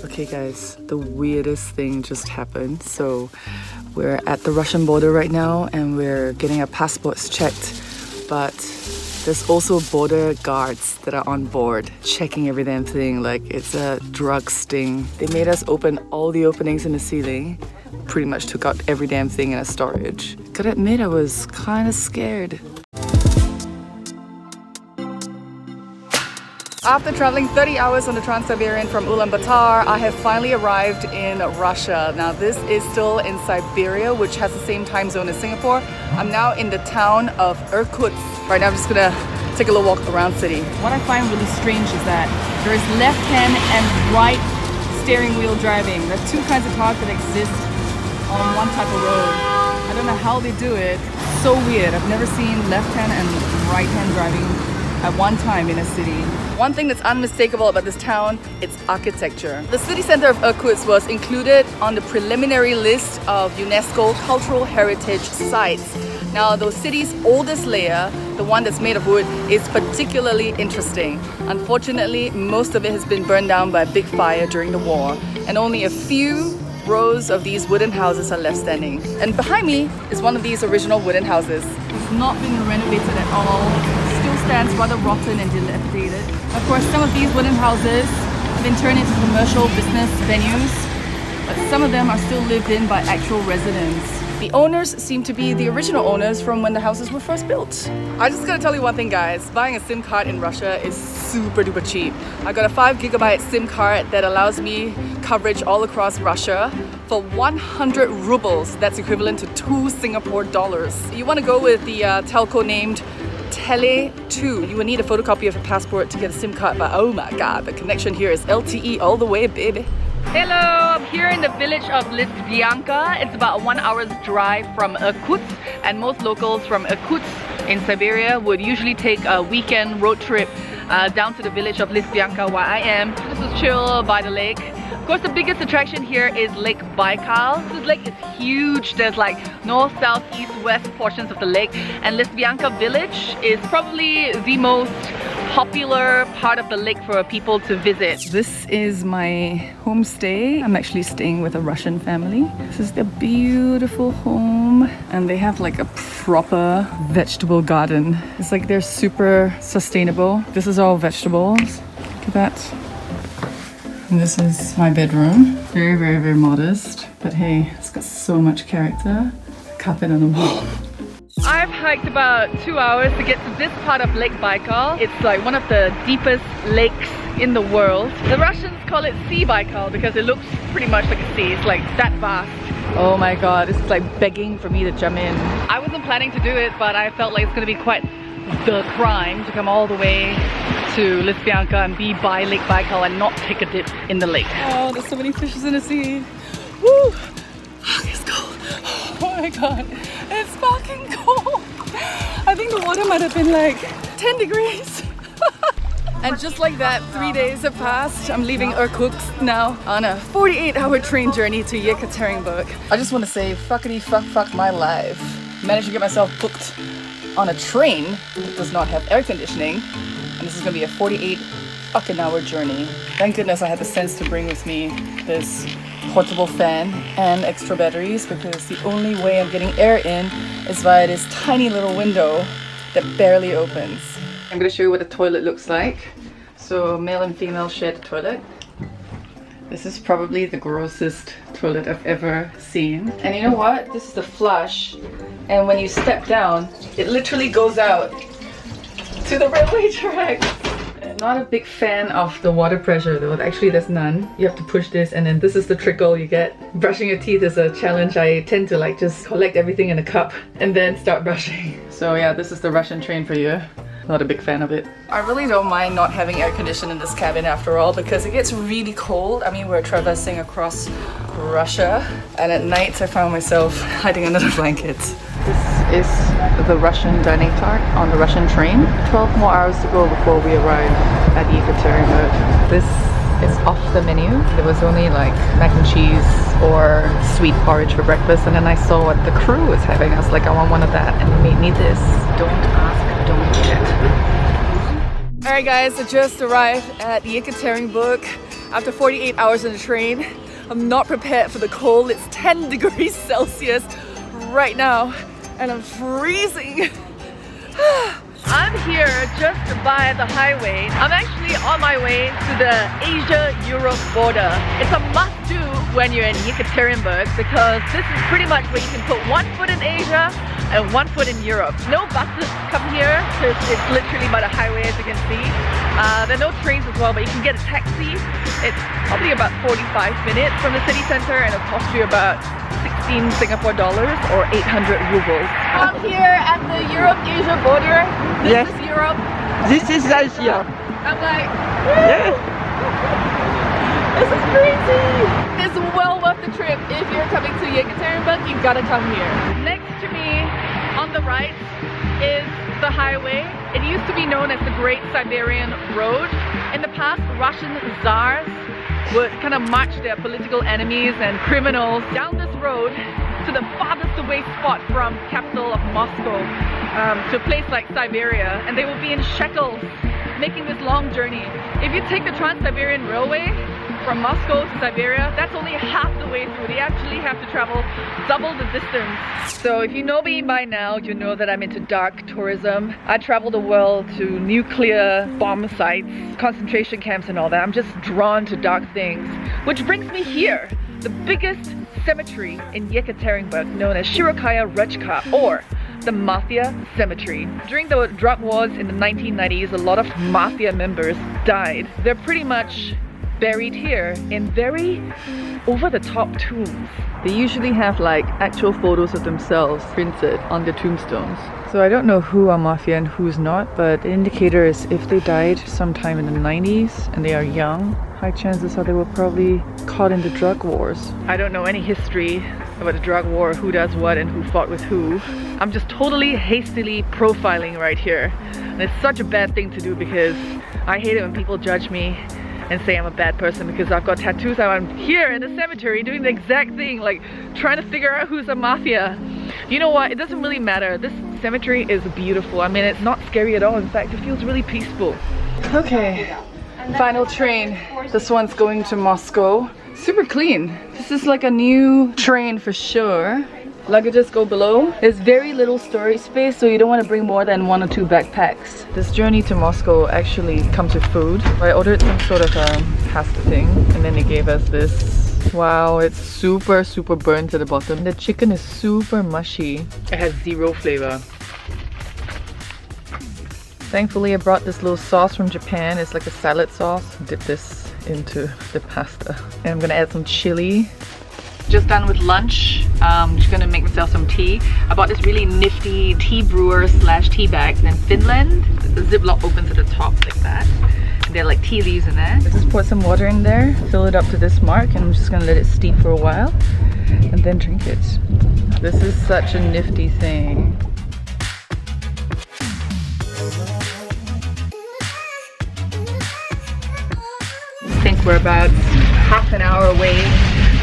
Okay guys, the weirdest thing just happened. So we're at the Russian border right now and we're getting our passports checked, but there's also border guards that are on board checking every damn thing like it's a drug sting. They made us open all the openings in the ceiling, pretty much took out every damn thing in a storage. Gotta admit, I was kind of scared. After traveling 30 hours on the Trans-Siberian from Ulaanbaatar, I have finally arrived in Russia. Now this is still in Siberia, which has the same time zone as Singapore. I'm now in the town of Irkutsk. Right now I'm just gonna take a little walk around city. What I find really strange is that there is left hand and right steering wheel driving. There are two kinds of cars that exist on one type of road. I don't know how they do it. So weird. I've never seen left hand and right hand driving at one time in a city. One thing that's unmistakable about this town, it's architecture. The city center of Irkutsk was included on the preliminary list of UNESCO Cultural Heritage Sites. Now, the city's oldest layer, the one that's made of wood, is particularly interesting. Unfortunately, most of it has been burned down by a big fire during the war, and only a few rows of these wooden houses are left standing. And behind me is one of these original wooden houses. It's not been renovated at all. It still stands rather rotten and dilapidated. Of course, some of these wooden houses have been turned into commercial business venues, but some of them are still lived in by actual residents. The owners seem to be the original owners from when the houses were first built. I just gotta tell you one thing guys, buying a SIM card in Russia is super duper cheap. I got a 5GB SIM card that allows me coverage all across Russia for 100 rubles. That's equivalent to 2 Singapore dollars. You wanna go with the telco named Tele2. You will need a photocopy of a passport to get a SIM card, but oh my god, the connection here is LTE all the way, baby. Hello, I'm here in the village of Lysvyanka. It's about a 1 hour's drive from Irkutsk, and most locals from Irkutsk in Siberia would usually take a weekend road trip down to the village of Lysvyanka where I am. This is chill by the lake. Of course, the biggest attraction here is Lake Baikal. This lake is huge. There's like north, south, east, west portions of the lake, and Lysvyanka village is probably the most popular part of the lake for people to visit. This is my homestay. I'm actually staying with a Russian family. This is their beautiful home, and they have like a proper vegetable garden. It's like they're super sustainable. This is all vegetables. Look at that. And this is my bedroom. Very, very, very modest. But hey, it's got so much character. Carpet on the wall. I've hiked about 2 hours to get to this part of Lake Baikal. It's like one of the deepest lakes in the world. The Russians call it Sea Baikal because it looks pretty much like a sea. It's like that vast. Oh my god, it's like begging for me to jump in. I wasn't planning to do it, but I felt like it's gonna be quite the crime to come all the way to Lysvyanka and be by Lake Baikal and not take a dip in the lake. Oh, there's so many fishes in the sea. Woo! It's cold. Oh my god, it's fucking cold. I think the water might have been like 10 degrees. And just like that, 3 days have passed. I'm leaving Irkutsk now on a 48-hour train journey to Yekaterinburg. I just want to say fuckity fuck my life. Managed to get myself booked on a train that does not have air conditioning, and this is gonna be a 48-fucking-hour journey. Thank goodness I had the sense to bring with me this portable fan and extra batteries, because the only way I'm getting air in is via this tiny little window that barely opens. I'm gonna show you what the toilet looks like. So male and female shared toilet. This is probably the grossest toilet I've ever seen. And you know what? This is the flush. And when you step down, it literally goes out to the railway tracks. Not a big fan of the water pressure though. Actually, there's none. You have to push this, and then this is the trickle you get. Brushing your teeth is a challenge. I tend to like just collect everything in a cup and then start brushing. So yeah, this is the Russian train for you. Not a big fan of it. I really don't mind not having air conditioning in this cabin after all, because it gets really cold. I mean, we're traversing across Russia, and at night I found myself hiding under the blankets. This is the Russian dining cart on the Russian train. 12 more hours to go before we arrive at Yekaterinburg. This is off the menu. There was only like mac and cheese or sweet porridge for breakfast, and then I saw what the crew was having. I was like, I want one of that, and they made me this. Don't ask, don't get. Alright guys, I just arrived at Yekaterinburg after 48 hours on the train. I'm not prepared for the cold. It's 10 degrees Celsius right now and I'm freezing. I'm here just by the highway. I'm actually on my way to the Asia-Europe border. It's a must-do when you're in Yekaterinburg because this is pretty much where you can put one foot in Asia and one foot in Europe. No buses come here because it's literally by the highway, as you can see. There are no trains as well, but you can get a taxi. It's probably about 45 minutes from the city center and it'll cost you about 16 Singapore dollars or 800 rubles. I'm here at the Europe-Asia border. This is Europe. This is Asia. I'm like, Yeah. this is crazy. It's well worth the trip. If you're coming to Yekaterinburg, you gotta come here. Next to me, on the right, is the highway. It used to be known as the Great Siberian Road. In the past, Russian czars would kind of march their political enemies and criminals down this road to the farthest away spot from capital of Moscow, to a place like Siberia, and they will be in shekels making this long journey. If you take the Trans-Siberian Railway from Moscow to Siberia, that's only half the way through. They actually have to travel double the distance. So if you know me by now, you know that I'm into dark tourism. I travel the world to nuclear bomb sites, concentration camps and all that. I'm just drawn to dark things. Which brings me here, the biggest cemetery in Yekaterinburg, known as Shirokaya Rechka, or the Mafia Cemetery. During the drug wars in the 1990s, a lot of mafia members died. They're pretty much buried here in very over-the-top tombs. They usually have like actual photos of themselves printed on the tombstones. So I don't know who are mafia and who's not, but the indicator is if they died sometime in the 90s and they are young, high chances are they were probably caught in the drug wars. I don't know any history about the drug war, who does what and who fought with who. I'm just totally hastily profiling right here. And it's such a bad thing to do because I hate it when people judge me and say I'm a bad person because I've got tattoos. I'm here in the cemetery doing the exact thing, like trying to figure out who's a mafia. You know what? It doesn't really matter. This cemetery is beautiful. I mean, it's not scary at all. In fact, it feels really peaceful. Okay, final train. This one's going to Moscow. Super clean. This is like a new train for sure. Luggages go below. There's very little storage space, so you don't want to bring more than 1 or 2 backpacks. This journey to Moscow actually comes with food. I ordered some sort of pasta thing, and then they gave us this. Wow, it's super burnt to the bottom. The chicken is super mushy. It has zero flavor. Thankfully, I brought this little sauce from Japan. It's like a salad sauce. Dip this into the pasta. And I'm gonna add some chili. Just done with lunch. I'm just gonna make myself some tea. I bought this really nifty tea brewer slash tea bag in Finland. The ziplock opens at the top like that. And there are like tea leaves in there. I just poured some water in there, fill it up to this mark, and I'm just gonna let it steep for a while and then drink it. This is such a nifty thing. I think we're about half an hour away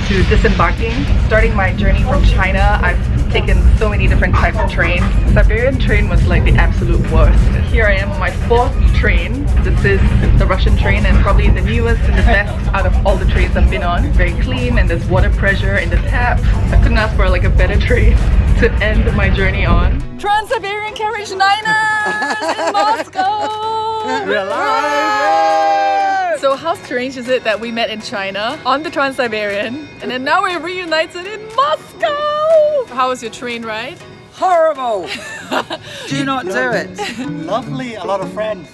to disembarking. Starting my journey from China, I've taken so many different types of trains. The Siberian train was like the absolute worst. Here I am on my 4th train. This is the Russian train and probably the newest and the best out of all the trains I've been on. Very clean and there's water pressure in the tap. I couldn't ask for like a better train to end my journey on. Trans-Siberian Carriage Niners in Moscow! We're alive! So how strange is it that we met in China on the Trans-Siberian and then now we're reunited in Moscow? How was your train ride? Horrible! Do not do it. Lovely, a lot of friends.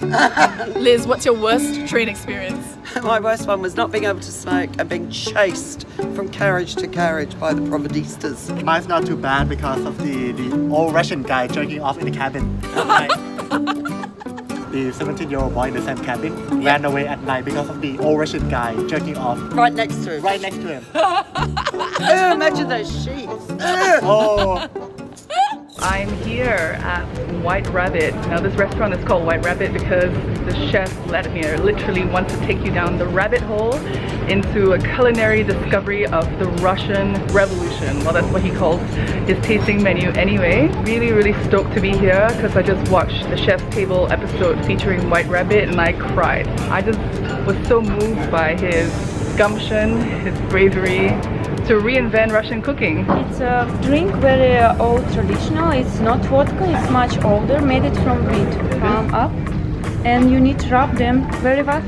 Liz, what's your worst train experience? My worst one was not being able to smoke and being chased from carriage to carriage by the providistas. Mine's not too bad because of the old Russian guy jerking off in the cabin at night. The 17-year-old boy in the same cabin ran away at night because of the old Russian guy jerking off. Right next to him. Right next to him. Oh, imagine those sheets. Oh. I'm here at White Rabbit. Now this restaurant is called White Rabbit because the chef Vladimir literally wants to take you down the rabbit hole into a culinary discovery of the Russian Revolution. Well, that's what he calls his tasting menu anyway. Really stoked to be here because I just watched the Chef's Table episode featuring White Rabbit and I cried. I just was so moved by his gumption, his bravery to reinvent Russian cooking. It's a drink very old traditional. It's not vodka, it's much older, made it from wheat, from up. And you need to rub them very fast.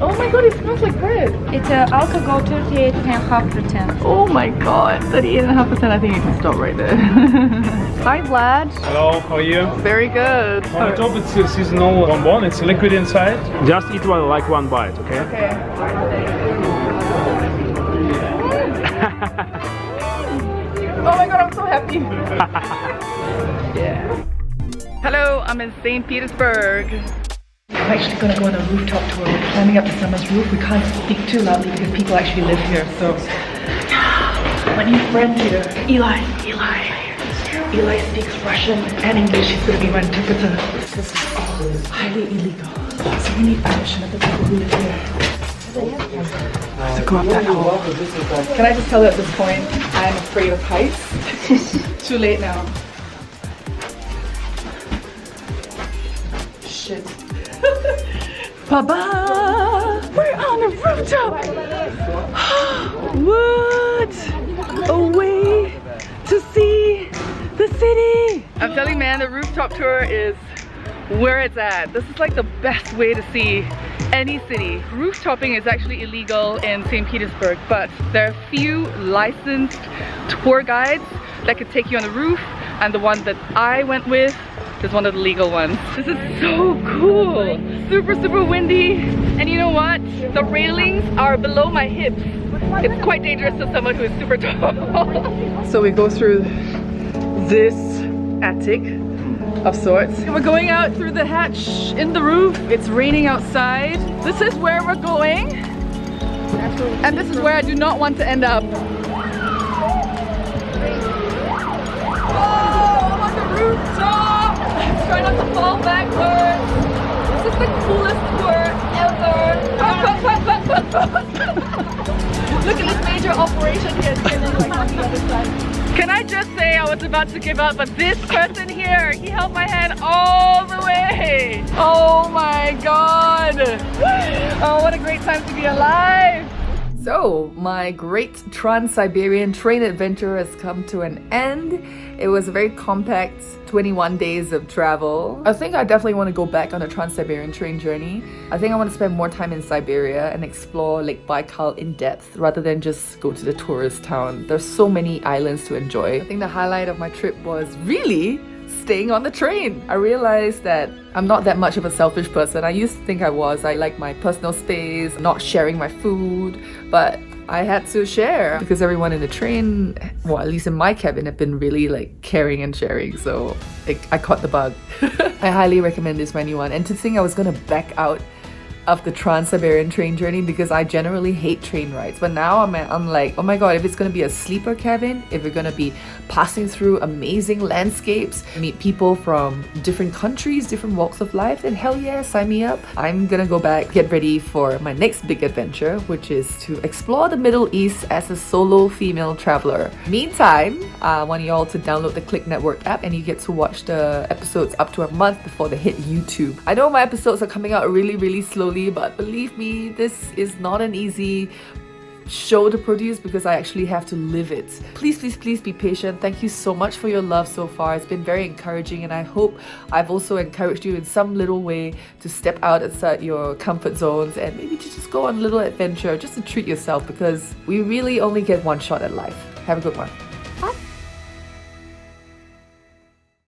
Oh my god, it smells like bread. It's alcohol 38.5%. Oh my god, 38.5%. I think you can stop right there. Hi Vlad. Hello, how are you? Very good. On the top it's a seasonal bonbon, it's liquid inside. Just eat one bite, okay? Okay. Oh my god, I'm so happy. Yeah. Hello, I'm in St. Petersburg. I'm actually going to go on a rooftop tour. We're climbing up to someone's roof. We can't speak too loudly because people actually live here. So, my new friend here, Eli speaks Russian and English. He's going to be my interpreter. This is all highly illegal. So we need permission of the people who live here. To go up that hole. Can I just tell you at this point, I'm afraid of heights. Too late now. Shit. Baba! We're on the rooftop! What? A way to see the city! I'm telling you, man, the rooftop tour is where it's at. This is like the best way to see any city. Rooftopping is actually illegal in St. Petersburg, but there are few licensed tour guides that could take you on the roof, and the one that I went with is one of the legal ones. This is so cool! Super windy, and you know what? The railings are below my hips. It's quite dangerous to someone who is super tall. So we go through this attic of sorts. We're going out through the hatch in the roof. It's raining outside. This is where we're going. And this is where I do not want to end up. Oh, I'm on the rooftop! Try not to fall backwards. This is the coolest tour ever. Look at this major operation here. Like on the other side. Can I just say I was about to give up, but this person here, he held my hand all the way. Oh my god. Oh, what a great time to be alive. So, my great Trans-Siberian train adventure has come to an end. It was a very compact 21 days of travel. I think I definitely want to go back on a Trans-Siberian train journey. I think I want to spend more time in Siberia and explore Lake Baikal in depth rather than just go to the tourist town. There's so many islands to enjoy. I think the highlight of my trip was really staying on the train. I realized that I'm not that much of a selfish person. I used to think I was. I like my personal space, not sharing my food, but I had to share because everyone in the train, well, at least in my cabin, have been really like caring and sharing. So I caught the bug. I highly recommend this for anyone. And to think I was gonna back out of the Trans-Siberian train journey because I generally hate train rides, but now I'm like, oh my god, if it's gonna be a sleeper cabin, if we're gonna be passing through amazing landscapes, meet people from different countries, different walks of life, then hell yeah, sign me up. I'm gonna go back, get ready for my next big adventure, which is to explore the Middle East as a solo female traveler. Meantime, I want you all to download the Clicknetwork app and you get to watch the episodes up to a month before they hit YouTube. I know my episodes are coming out really slowly, but believe me, this is not an easy show to produce because I actually have to live it. Please be patient. Thank you so much for your love so far. It's been very encouraging, and I hope I've also encouraged you in some little way to step outside your comfort zones and maybe to just go on a little adventure just to treat yourself, because we really only get one shot at life. Have a good one.